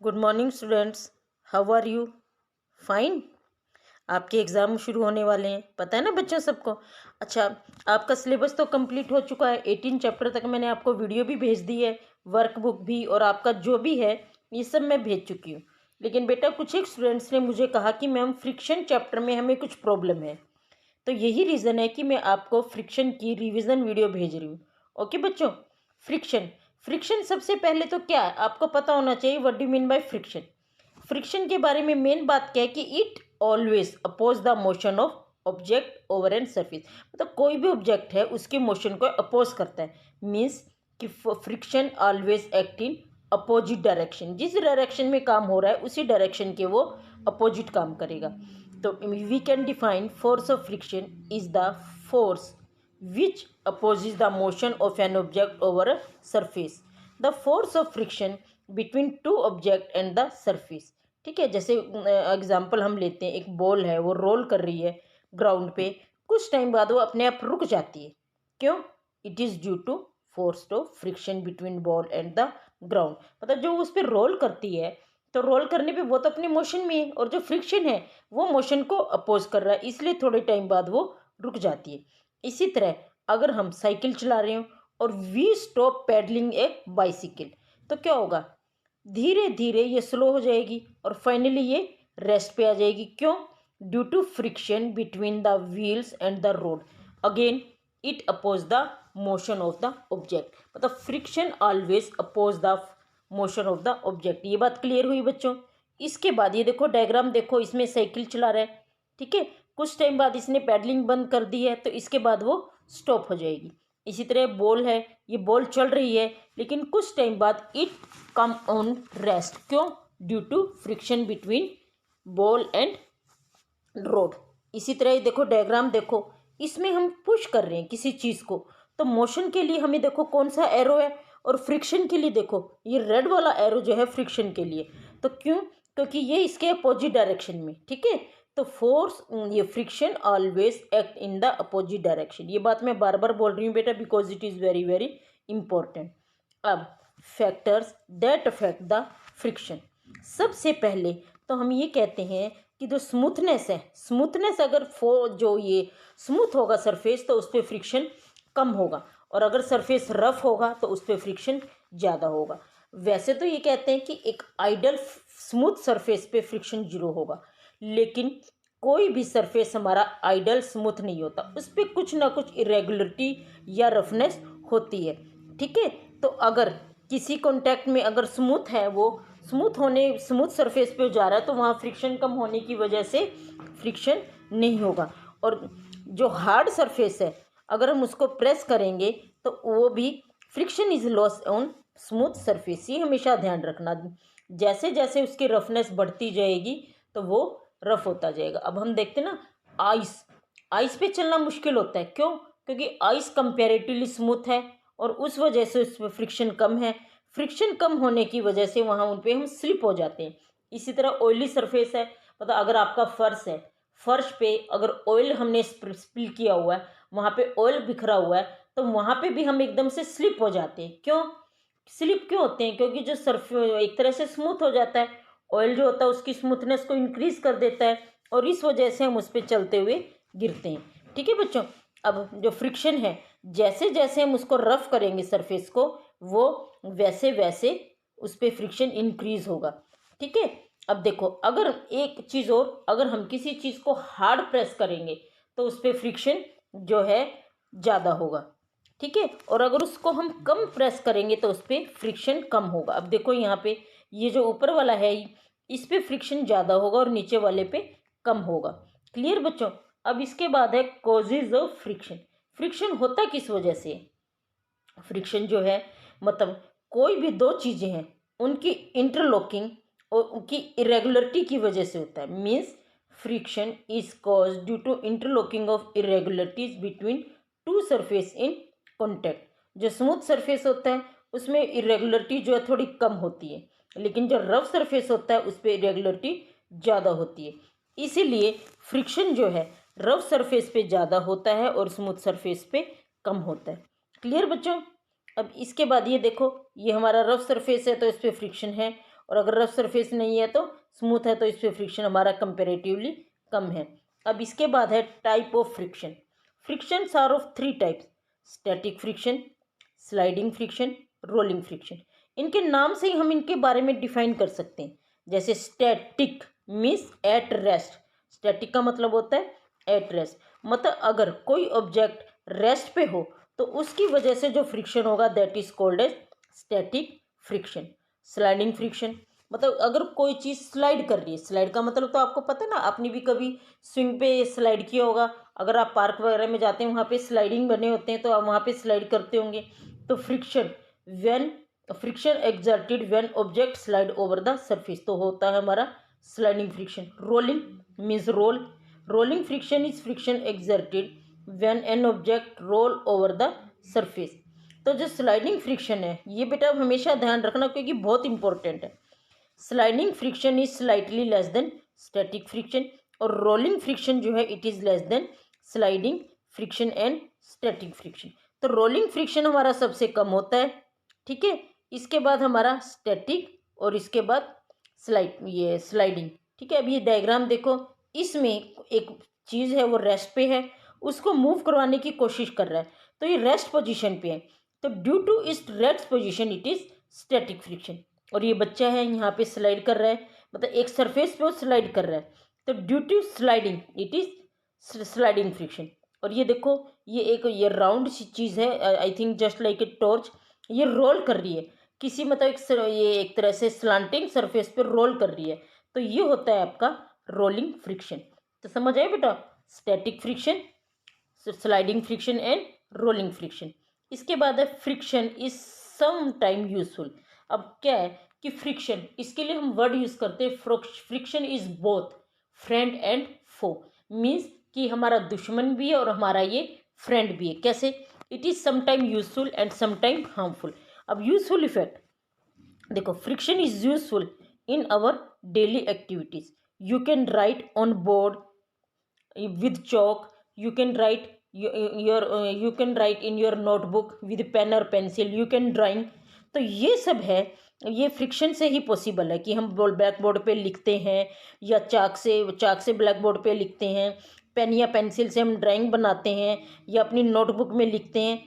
Good morning students, how are you? Fine. आपके exam शुरू होने वाले हैं, पता है ना बच्चों सबको। अच्छा, आपका सिलेबस तो कंप्लीट हो चुका है। 18 चैप्टर तक मैंने आपको वीडियो भी भेज दी है, वर्कबुक भी, और आपका जो भी है ये सब मैं भेज चुकी हूँ। लेकिन बेटा कुछ एक स्टूडेंट्स ने मुझे कहा कि मैम फ्रिक्शन चैप्टर में हमें कुछ प्रॉब्लम है, तो यही रीज़न है कि मैं आपको फ्रिक्शन की रिवीजन वीडियो भेज रही हूँ। ओके बच्चों, फ्रिक्शन फ्रिक्शन सबसे पहले तो क्या है आपको पता होना चाहिए। What do mean by friction? Friction के बारे में मेन बात क्या है कि it always oppose the motion of object over an surface. मतलब कोई भी ऑब्जेक्ट है उसके मोशन को अपोज करता है। मीन्स कि friction always act in opposite direction. जिस डायरेक्शन में काम हो रहा है उसी डायरेक्शन के वो अपोजिट काम करेगा। तो we can define force of friction is the force which opposes the motion of an object over a surface. The force of friction between two object and the surface. ठीक है, जैसे example हम लेते हैं, एक बॉल है वो role कर रही है ग्राउंड पे, कुछ टाइम बाद वो अपने आप रुक जाती है। क्यों? It is due to force of friction between ball and the ground. मतलब जो उस पर रोल करती है, तो रोल करने पे वो तो अपने मोशन में है, और जो फ्रिक्शन है वो मोशन को अपोज कर रहा है, इसलिए थोड़े टाइम बाद वो रुक जाती है। इसी तरह अगर हम साइकिल चला रहे हो और we stop pedalling a bicycle, तो क्या होगा? धीरे धीरे ये स्लो हो जाएगी और फाइनली ये रेस्ट पे आ जाएगी। क्यों? Due to friction between the wheels and the road. Again it oppose the motion of the object. मतलब friction always oppose the motion of the object. ये बात क्लियर हुई बच्चों? इसके बाद ये देखो डायग्राम देखो, इसमें साइकिल चला रहा है, ठीक है, कुछ टाइम बाद इसने पैडलिंग बंद कर दी है, तो इसके बाद वो स्टॉप हो जाएगी। इसी तरह बॉल है, ये बॉल चल रही है, लेकिन कुछ टाइम बाद इट कम ऑन रेस्ट। क्यों? Due to friction between ball and road. इसी तरह ये देखो डायग्राम देखो, इसमें हम पुश कर रहे हैं किसी चीज़ को, तो मोशन के लिए हमें देखो कौन सा एरो है, और फ्रिक्शन के लिए देखो ये रेड वाला एरो जो है फ्रिक्शन के लिए। तो क्यों? क्योंकि ये इसके अपोजिट डायरेक्शन में, ठीक है। तो फोर्स, ये friction always act in the opposite direction. ये बात मैं बार बार बोल रही हूँ बेटा, because it is very very important. अब factors that affect the friction. सबसे पहले तो हम ये कहते हैं कि जो स्मूथनेस है, स्मूथनेस अगर जो ये स्मूथ होगा सरफेस तो उस पर फ्रिक्शन कम होगा, और अगर सरफेस रफ होगा तो उस पर फ्रिक्शन ज़्यादा होगा। वैसे तो ये कहते हैं कि एक आइडल स्मूथ सरफेस पे फ्रिक्शन जीरो होगा, लेकिन कोई भी सरफेस हमारा आइडल स्मूथ नहीं होता, उस पर कुछ ना कुछ इरेगुलरिटी या रफनेस होती है, ठीक है। तो अगर किसी कॉन्टैक्ट में अगर स्मूथ है, वो स्मूथ सरफेस पे जा रहा है, तो वहाँ फ्रिक्शन कम होने की वजह से फ्रिक्शन नहीं होगा। और जो हार्ड सरफेस है अगर हम उसको प्रेस करेंगे तो वो भी friction is loss on smooth surface. ये हमेशा ध्यान रखना, जैसे जैसे उसकी रफनेस बढ़ती जाएगी तो वो रफ होता जाएगा। अब हम देखते हैं ना, आइस आइस पे चलना मुश्किल होता है। क्यों? क्योंकि आइस कंपेरेटिवली स्मूथ है, और उस वजह से उस पर फ्रिक्शन कम है। फ्रिक्शन कम होने की वजह से वहाँ उन पर हम स्लिप हो जाते हैं। इसी तरह ऑयली सरफेस है, मतलब अगर आपका फर्श है, फर्श पे अगर ऑयल हमने स्पिल किया हुआ है, वहाँ पे ऑयल बिखरा हुआ है, तो वहाँ पे भी हम एकदम से स्लिप हो जाते हैं। क्यों स्लिप क्यों होते हैं? क्योंकि जो सर्फ एक तरह से स्मूथ हो जाता है, ऑयल जो होता है उसकी स्मूथनेस को इंक्रीज कर देता है, और इस वजह से हम उस पर चलते हुए गिरते हैं, ठीक है बच्चों। अब जो फ्रिक्शन है, जैसे जैसे हम उसको रफ करेंगे सरफेस को, वो वैसे वैसे उस पर फ्रिक्शन इंक्रीज होगा, ठीक है। अब देखो, अगर एक चीज़ और, अगर हम किसी चीज़ को हार्ड प्रेस करेंगे तो उस पर फ्रिक्शन जो है ज़्यादा होगा, ठीक है। और अगर उसको हम कम प्रेस करेंगे तो उस पर फ्रिक्शन कम होगा। अब देखो यहाँ पे ये जो ऊपर वाला है इस पे फ्रिक्शन ज़्यादा होगा और नीचे वाले पे कम होगा। क्लियर बच्चों? अब इसके बाद है कॉजेज ऑफ फ्रिक्शन। फ्रिक्शन होता किस वजह से? फ्रिक्शन जो है, मतलब कोई भी दो चीज़ें हैं उनकी इंटरलॉकिंग और उनकी इरेगुलरिटी की वजह से होता है। Means friction is cause due to interlocking of irregularities between two surface in contact. जो स्मूथ सरफेस होता है उसमें इरेगुलरिटी जो है थोड़ी कम होती है, लेकिन जो रफ सरफेस होता है उस पर इरेगुलरिटी ज़्यादा होती है। इसीलिए फ्रिक्शन जो है रफ सरफेस पे ज़्यादा होता है और स्मूथ सरफेस पे कम होता है। क्लियर बच्चों? अब इसके बाद ये देखो, ये हमारा रफ सरफेस है तो इस पर फ्रिक्शन है, और अगर रफ सरफेस नहीं है तो स्मूथ है, तो इस पर फ्रिक्शन हमारा कंपेरेटिवली कम है। अब इसके बाद है type of friction. Frictions are of 3 types, static friction, sliding friction, rolling friction. इनके नाम से ही हम इनके बारे में डिफाइन कर सकते हैं। जैसे static means at rest, static का मतलब होता है एट रेस्ट, मतलब अगर कोई ऑब्जेक्ट रेस्ट पे हो तो उसकी वजह से जो फ्रिक्शन होगा that is called as static friction. Sliding friction मतलब अगर कोई चीज़ स्लाइड कर रही है, स्लाइड का मतलब तो आपको पता है ना, आपने भी कभी स्विंग पे स्लाइड किया होगा। अगर आप पार्क वगैरह में जाते हैं वहाँ पे स्लाइडिंग बने होते हैं तो आप वहाँ पे स्लाइड करते होंगे। तो friction exerted when object slide over the surface, तो होता है हमारा sliding friction. Rolling means roll, rolling friction is friction exerted when an object roll over the surface. तो जो स्लाइडिंग फ्रिक्शन है ये बेटा हमेशा ध्यान रखना क्योंकि बहुत इंपॉर्टेंट है। Sliding friction is slightly less than static friction, और रोलिंग फ्रिक्शन जो है it is less than sliding friction and static friction. तो रोलिंग फ्रिक्शन हमारा सबसे कम होता है, ठीक है। इसके बाद हमारा स्टैटिक और इसके बाद स्लाइडिंग, ठीक है। अब ये डायग्राम देखो, इसमें एक चीज़ है वो रेस्ट पे है, उसको मूव करवाने की कोशिश कर रहा है, तो ये रेस्ट पोजीशन पे है, तो ड्यू टू इस rest position it is static friction. और ये बच्चा है यहाँ पे स्लाइड कर रहा है, मतलब एक सरफेस पे वो स्लाइड कर रहा है, तो due to sliding it is sliding friction. और ये देखो ये राउंड सी चीज़ है, I think just like a torch, ये रोल कर रही है किसी मतलब ये एक तरह से स्लांटिंग सरफेस पे रोल कर रही है, तो ये होता है आपका रोलिंग फ्रिक्शन। तो समझ आए बेटा, static friction, sliding friction and rolling friction. इसके बाद है friction is some time useful. अब क्या है कि फ्रिक्शन, इसके लिए हम वर्ड यूज करते हैं friction is both friend and foe, means कि हमारा दुश्मन भी है और हमारा ये फ्रेंड भी है। कैसे? It is sometime useful and sometime harmful. अब यूजफुल इफेक्ट देखो, friction is useful in our daily activities. You can write on board with chalk, you can write you can write in your notebook with pen or pencil, you can drawing। तो ये सब है, ये friction से ही possible है कि हम black board पे लिखते हैं या चाक से ब्लैक बोर्ड पे लिखते हैं, पेन या पेंसिल से हम ड्राइंग बनाते हैं या अपनी नोटबुक में लिखते हैं,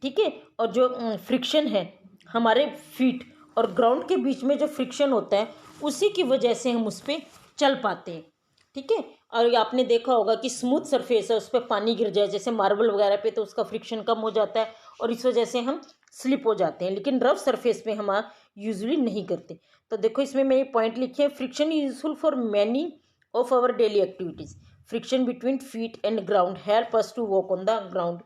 ठीक है। और जो फ्रिक्शन है हमारे फीट और ग्राउंड के बीच में जो फ्रिक्शन होता है उसी की वजह से हम उस पर चल पाते हैं, ठीक है। और आपने देखा होगा कि स्मूथ सरफेस है, उस पर पानी गिर जाए जैसे मार्बल वगैरह पे, तो उसका फ्रिक्शन कम हो जाता है और इस वजह से हम स्लिप हो जाते हैं, लेकिन रफ सरफेस पे हम यूजुअली नहीं करते। तो देखो इसमें मैंने पॉइंट लिखे हैं, friction is useful for many of our daily activities. Friction between feet and ground help us to walk on the ground.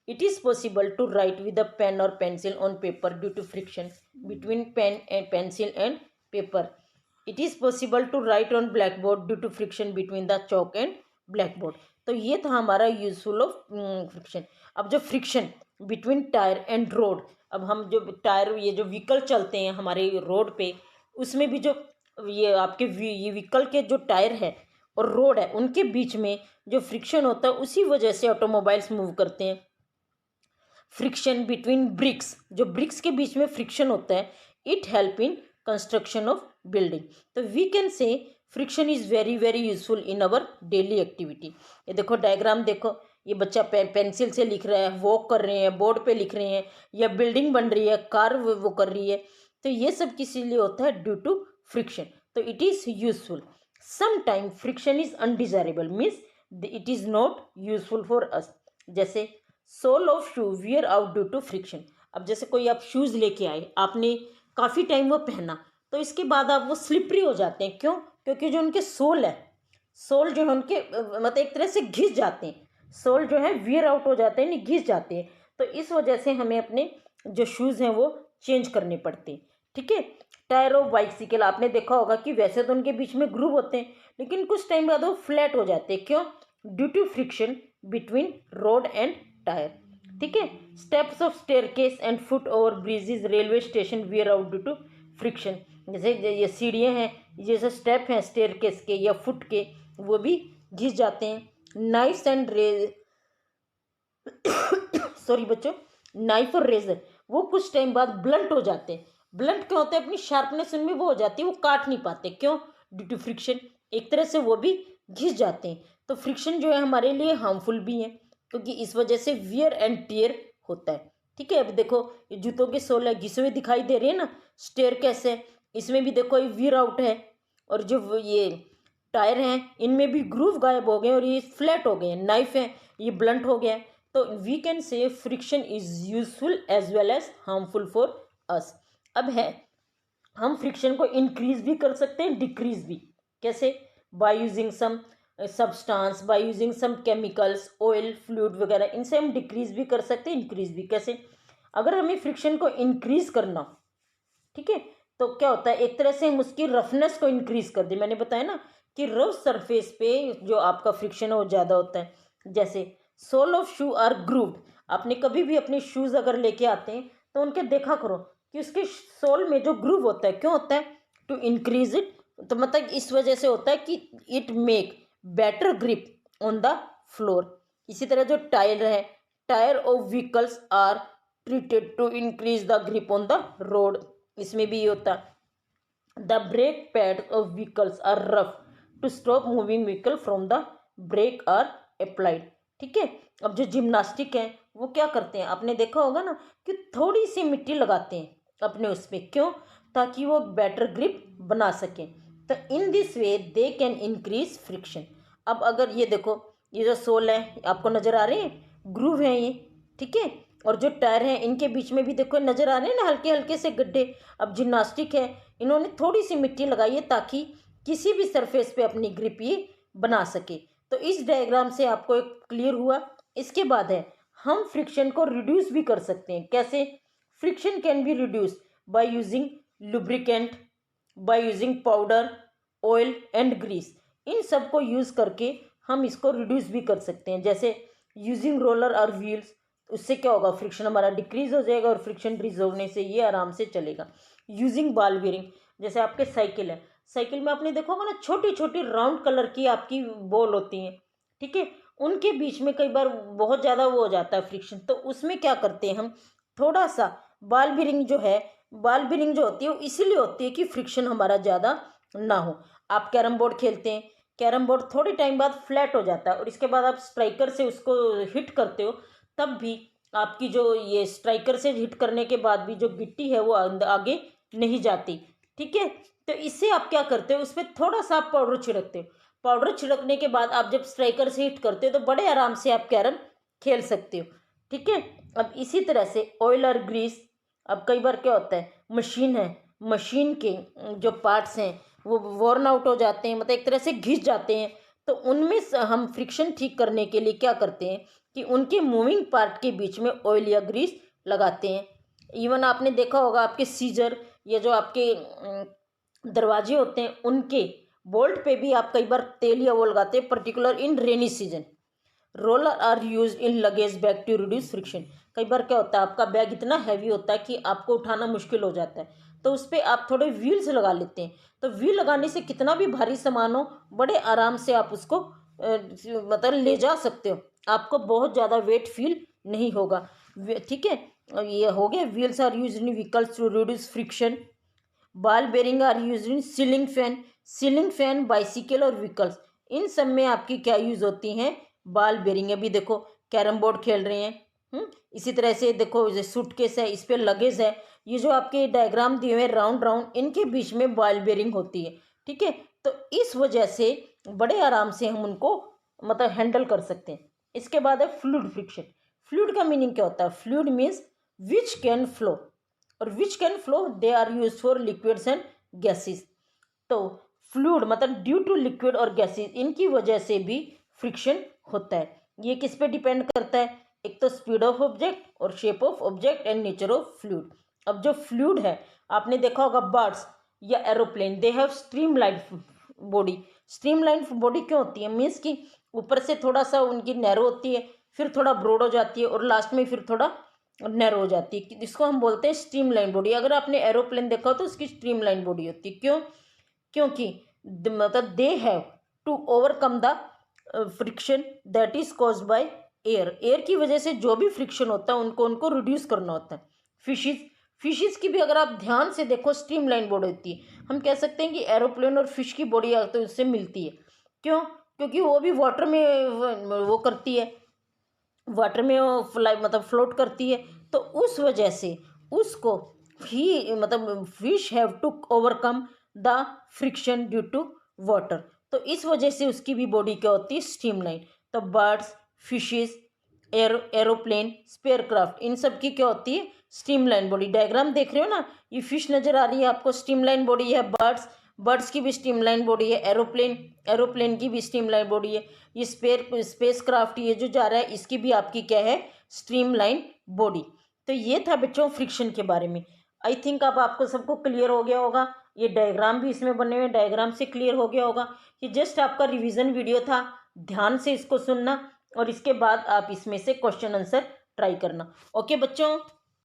It is possible to write with a pen और pencil on paper due to friction between pen and pencil and paper. It is possible to write on black board due to friction between the chalk and black board. तो ये था हमारा useful of friction. अब जो friction between tyre and road, अब हम जो tyre, ये जो व्हीकल चलते हैं हमारे रोड पे, उसमें भी जो ये आपके ये व्हीकल के जो टायर है और रोड है उनके बीच में जो फ्रिक्शन होता है उसी वजह से ऑटोमोबाइल्स मूव करते हैं। फ्रिक्शन बिटवीन ब्रिक्स, जो ब्रिक्स के बीच में फ्रिक्शन होता है, it help in construction of building. तो we can say friction is very very useful in our daily activity. ये देखो डायग्राम देखो, ये बच्चा पेंसिल से लिख रहा है, वॉक कर रहे हैं, बोर्ड पे लिख रहे हैं, या बिल्डिंग बन रही है, कार वो कर रही है, तो ये सब किसी लिए होता है ड्यू टू फ्रिक्शन। तो it is useful. Sometime friction is undesirable, means it is not useful for us. जैसे sole of shoe wear out due to friction. अब जैसे कोई आप शूज़ लेके आए, आपने काफ़ी टाइम वो पहना, तो इसके बाद आप वो स्लिपरी हो जाते हैं। क्यों? क्योंकि जो उनके सोल है, सोल जो है उनके मतलब एक तरह से घिस जाते हैं, सोल जो है वियर आउट हो जाते हैं, नहीं घिस जाते हैं। तो इस वजह से हमें अपने जो शूज़ हैं वो चेंज करने पड़ते हैं, ठीक है। टायर ऑफ बाइसिकल, आपने देखा होगा कि वैसे तो उनके बीच में ग्रूव होते हैं, लेकिन कुछ टाइम बाद वो फ्लैट हो जाते हैं। क्यों? Due to friction between road and tyre, ठीक है। Steps of staircase and foot over bridges railway station wear out due to friction. जैसे ये सीढ़ियाँ हैं, जैसे स्टेप हैं स्टेयरकेस के या फुट के, वो भी घिस जाते हैं। नाइफ्स एंड सॉरी बच्चों, नाइफ और रेजर वो कुछ टाइम बाद ब्लंट हो जाते हैं। ब्लंट क्यों होते हैं, अपनी शार्पनेस उनमें वो हो जाती है, वो काट नहीं पाते, क्यों, ड्यू टू फ्रिक्शन, एक तरह से वो भी घिस जाते हैं। तो फ्रिक्शन जो है हमारे लिए हार्मफुल भी है, क्योंकि इस वजह से वियर एंड टियर होता है। ठीक है, अब देखो ये जूतों के सोल है, घिसे हुए दिखाई दे रहे हैं ना, स्टेयर कैसे, इसमें भी देखो ये वियर आउट है, और जो ये टायर हैं इनमें भी ग्रूव गायब हो गए और ये फ्लैट हो गए हैं, नाइफ है ये ब्लंट हो गया है। तो we can say friction is useful as well as harmful for us. अब है, हम फ्रिक्शन को इंक्रीज भी कर सकते हैं, डिक्रीज भी, कैसे, by using some substance, by using some chemicals, oil, fluid वगैरह, इनसे हम डिक्रीज भी कर सकते हैं, इंक्रीज भी। कैसे, अगर हमें फ्रिक्शन को इंक्रीज करना, ठीक है, तो क्या होता है, एक तरह से हम उसकी रफनेस को इंक्रीज कर दें। मैंने बताया ना कि रफ सरफेस पे जो आपका फ्रिक्शन है वो ज़्यादा होता है। जैसे sole of shoe are grooved, आपने कभी भी अपने शूज़ अगर लेके आते हैं तो उनके देखा करो कि उसके सोल में जो ग्रूव होता है, क्यों होता है, टू इंक्रीज इट, तो मतलब इस वजह से होता है कि it make better grip on the floor. इसी तरह जो टायर है, tyre of vehicles are treated to increase the grip on the road, इसमें भी ये होता है। The brake pad of vehicles are rough to stop moving vehicle from the brake are applied. ठीक है, अब जो जिम्नास्टिक है वो क्या करते हैं, आपने देखा होगा ना कि थोड़ी सी मिट्टी लगाते हैं अपने उस पर, क्यों, ताकि वो बेटर ग्रिप बना सकें। तो in this way they can increase friction. अब अगर ये देखो, ये जो सोल है आपको नज़र आ रहे हैं, ग्रूव है ये, ठीक है, और जो टायर हैं इनके बीच में भी देखो नज़र आ रहे हैं ना हल्के हल्के से गड्ढे। अब जिम्नास्टिक है, इन्होंने थोड़ी सी मिट्टी लगाई है ताकि किसी भी सरफेस पे अपनी ग्रिप ये बना सके। तो इस डायग्राम से आपको एक क्लियर हुआ। इसके बाद है, हम फ्रिक्शन को रिड्यूस भी कर सकते हैं, कैसे, friction can be reduce by using lubricant, by using powder, oil and grease, इन सब को यूज़ करके हम इसको रिड्यूस भी कर सकते हैं। जैसे यूजिंग रोलर और व्हील्स, उससे क्या होगा, फ्रिक्शन हमारा डिक्रीज हो जाएगा और फ्रिक्शन डिक्रीज होने से ये आराम से चलेगा। यूजिंग बॉल बेयरिंग, जैसे आपके साइकिल है, साइकिल में आपने देखा होगा ना छोटी छोटी राउंड कलर की आपकी बॉल होती हैं, ठीक है, उनके बीच में कई बार बहुत ज़्यादा वो हो जाता है फ्रिक्शन, तो उसमें क्या करते हैं हम, थोड़ा सा बॉल बेयरिंग जो है, बॉल बेयरिंग जो होती है वो इसीलिए होती है कि फ्रिक्शन हमारा ज़्यादा ना हो। आप कैरम बोर्ड खेलते हैं, कैरम बोर्ड थोड़ी टाइम बाद फ्लैट हो जाता है और इसके बाद आप स्ट्राइकर से उसको हिट करते हो, तब भी आपकी जो ये स्ट्राइकर से हिट करने के बाद भी जो गिट्टी है वो आगे नहीं जाती। ठीक है, तो इससे आप क्या करते हो, उस पर थोड़ा सा आप पाउडर छिड़कते हो, पाउडर छिड़कने के बाद आप जब स्ट्राइकर से हिट करते हो तो बड़े आराम से आप कैरम खेल सकते हो। ठीक है, अब इसी तरह से ऑयल और ग्रीस, अब कई बार क्या होता है, मशीन है, मशीन के जो पार्ट्स हैं वो वॉर्न आउट हो जाते हैं, मतलब एक तरह से घिस जाते हैं, तो उनमें हम फ्रिक्शन ठीक करने के लिए क्या करते हैं कि उनके मूविंग पार्ट के बीच में ऑयल या ग्रीस लगाते हैं। इवन आपने देखा होगा आपके सीजर या जो आपके दरवाजे होते हैं उनके बोल्ट पे भी आप कई बार तेल या वो लगाते हैं, particular in rainy season. Roller are use in luggage bag to reduce friction, कई बार क्या होता है आपका बैग इतना हैवी होता है कि आपको उठाना मुश्किल हो जाता है, तो उस पर आप थोड़े व्हील्स लगा लेते हैं, तो व्हील लगाने से कितना भी भारी सामान हो बड़े आराम से आप उसको मतलब ले जा सकते हो, आपको बहुत ज़्यादा वेट फील नहीं होगा। ठीक है, ये हो गया, wheels are use in vehicles to reduce friction. Ball bearing are use in ceiling fan, ceiling fan, bicycle और व्हीकल्स, इन सब में आपकी क्या यूज होती हैं, बॉल बेरिंग। अभी देखो कैरम बोर्ड खेल रहे हैं, इसी तरह से देखो सूटकेस है, इस पर लगेज है, ये जो आपके डायग्राम दिए हुए राउंड राउंड, इनके बीच में बॉल बेरिंग होती है। ठीक है, तो इस वजह से बड़े आराम से हम उनको मतलब हैंडल कर सकते हैं। इसके बाद है फ्लूइड फ्रिक्शन। फ्लूइड का मीनिंग क्या होता है, fluid means which can flow, और which can flow they are use for liquids and gases. तो फ्लूइड मतलब ड्यू टू लिक्विड और गैसेस, इनकी वजह से भी फ्रिक्शन होता है। ये किस पे डिपेंड करता है, एक तो स्पीड ऑफ ऑब्जेक्ट और shape of object and nature of fluid. अब जो फ्लूइड है, आपने देखा होगा बर्ड्स या aeroplane, they have streamline body. Streamline body क्यों होती है, मीन्स कि ऊपर से थोड़ा सा उनकी नैरो होती है, फिर थोड़ा ब्रॉड हो जाती है और लास्ट में फिर थोड़ा नैरो हो जाती है, जिसको हम बोलते हैं स्ट्रीमलाइन बॉडी। अगर आपने एरोप्लेन देखा हो तो उसकी स्ट्रीमलाइन बॉडी होती है, क्यों, क्योंकि मतलब they have to overcome the friction that is caused by air, air की वजह से जो भी फ्रिक्शन होता है उनको उनको रिड्यूस करना होता है। फिशेज, फिशेस की भी अगर आप ध्यान से देखो स्ट्रीमलाइन बॉडी होती है। हम कह सकते हैं कि एरोप्लेन और फिश की बॉडी तो उससे मिलती है। क्यों? क्योंकि वो भी वाटर में वो करती है, वाटर में वो फ्लाई मतलब फ्लोट करती है। तो उस वजह से उसको ही मतलब fish have to overcome the friction due to water. तो इस वजह से उसकी भी बॉडी क्या होती है, स्ट्रीमलाइन। तो बर्ड्स, फिशेस, एरोप्लेन, स्पेयरक्राफ्ट, इन सब की क्या होती है, स्ट्रीमलाइन बॉडी। डायग्राम देख रहे हो ना, ये फिश नजर आ रही है आपको, स्ट्रीमलाइन बॉडी है। बर्ड्स की भी स्ट्रीमलाइन बॉडी है। एरोप्लेन की भी स्ट्रीमलाइन बॉडी है। ये स्पेस क्राफ्ट ये जो जा रहा है इसकी भी आपकी क्या है, स्ट्रीमलाइन बॉडी। तो ये था बच्चों फ्रिक्शन के बारे में। आई थिंक अब आपको सबको क्लियर हो गया होगा। ये डायग्राम भी इसमें बने हुए, डायग्राम से क्लियर हो गया होगा। ये जस्ट आपका रिवीजन वीडियो था, ध्यान से इसको सुनना और इसके बाद आप इसमें से क्वेश्चन आंसर ट्राई करना। ओके बच्चों।